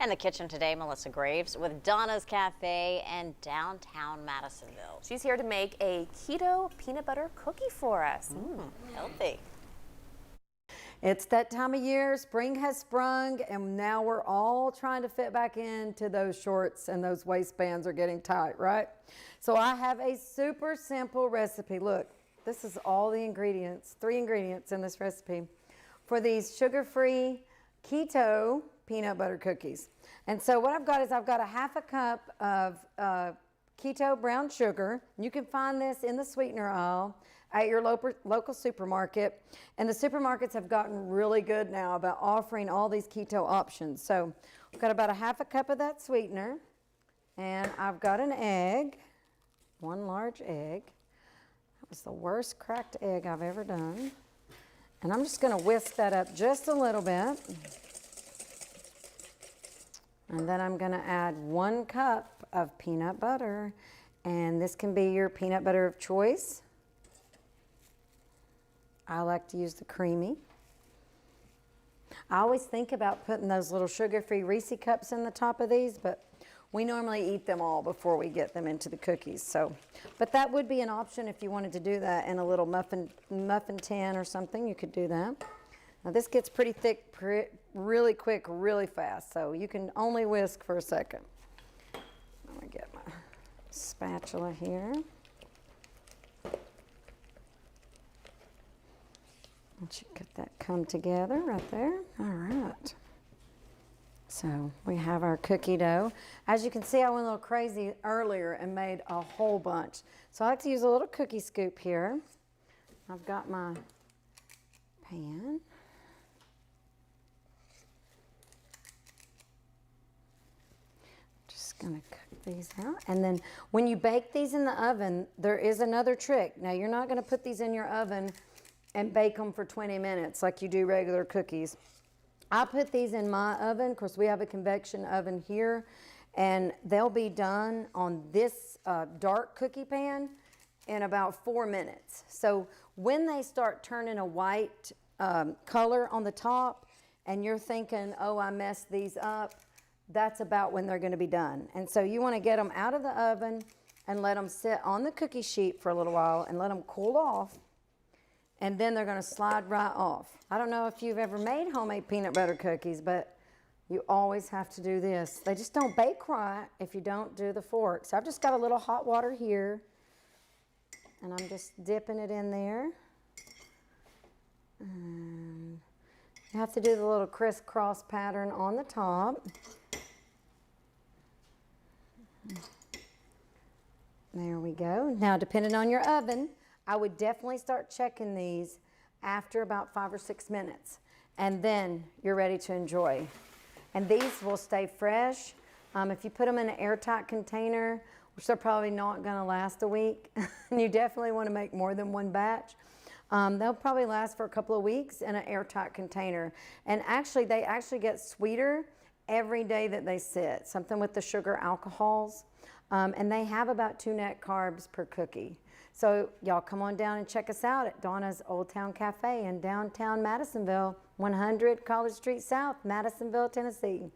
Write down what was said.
In the kitchen today, Melissa Graves with Donna's Cafe in downtown Madisonville. She's here to make a keto peanut butter cookie for us. Healthy. It's that time of year, spring has sprung, and now we're all trying to fit back into those shorts, and those waistbands are getting tight, right? So I have a super simple recipe. Look, this is all the ingredients, 3 ingredients in this recipe for these sugar-free keto peanut butter cookies. And so what I've got is I've got a half a cup of keto brown sugar. You can find this in the sweetener aisle at your local supermarket. And the supermarkets have gotten really good now about offering all these keto options. So I've got about a half a cup of that sweetener. And I've got an egg, 1 large egg. That was the worst cracked egg I've ever done. And I'm just going to whisk that up just a little bit. And then I'm going to add 1 cup of peanut butter. And this can be your peanut butter of choice. I like to use the creamy. I always think about putting those little sugar-free Reese cups in the top of these, but we normally eat them all before we get them into the cookies. So, but that would be an option if you wanted to do that in a little muffin tin or something. You could do that. Now this gets pretty thick really quick, really fast, so you can only whisk for a second. I'm gonna get my spatula here. Once you get that come together right there. All right. So we have our cookie dough. As you can see, I went a little crazy earlier and made a whole bunch. So I like to use a little cookie scoop here. I've got my pan. Just gonna cook these out. And then when you bake these in the oven, there is another trick. Now you're not gonna put these in your oven and bake them for 20 minutes like you do regular cookies. I put these in my oven. Of course, we have a convection oven here, and they'll be done on this dark cookie pan in about 4 minutes. So when they start turning a white color on the top, and you're thinking, oh, I messed these up, that's about when they're gonna be done. And so you wanna get them out of the oven and let them sit on the cookie sheet for a little while and let them cool off. And then they're gonna slide right off. I don't know if you've ever made homemade peanut butter cookies, but you always have to do this. They just don't bake right if you don't do the fork. So I've just got a little hot water here, and I'm just dipping it in there. And you have to do the little crisscross pattern on the top. There we go. Now, depending on your oven, I would definitely start checking these after about 5 or 6 minutes, and then you're ready to enjoy. And these will stay fresh. If you put them in an airtight container, which they're probably not gonna last a week, and you definitely wanna make more than 1 batch, they'll probably last for a couple of weeks in an airtight container. And actually, they actually get sweeter every day that they sit, something with the sugar alcohols. And they have about 2 net carbs per cookie. So y'all come on down and check us out at Donna's Old Town Cafe in downtown Madisonville, 100 College Street South, Madisonville, Tennessee.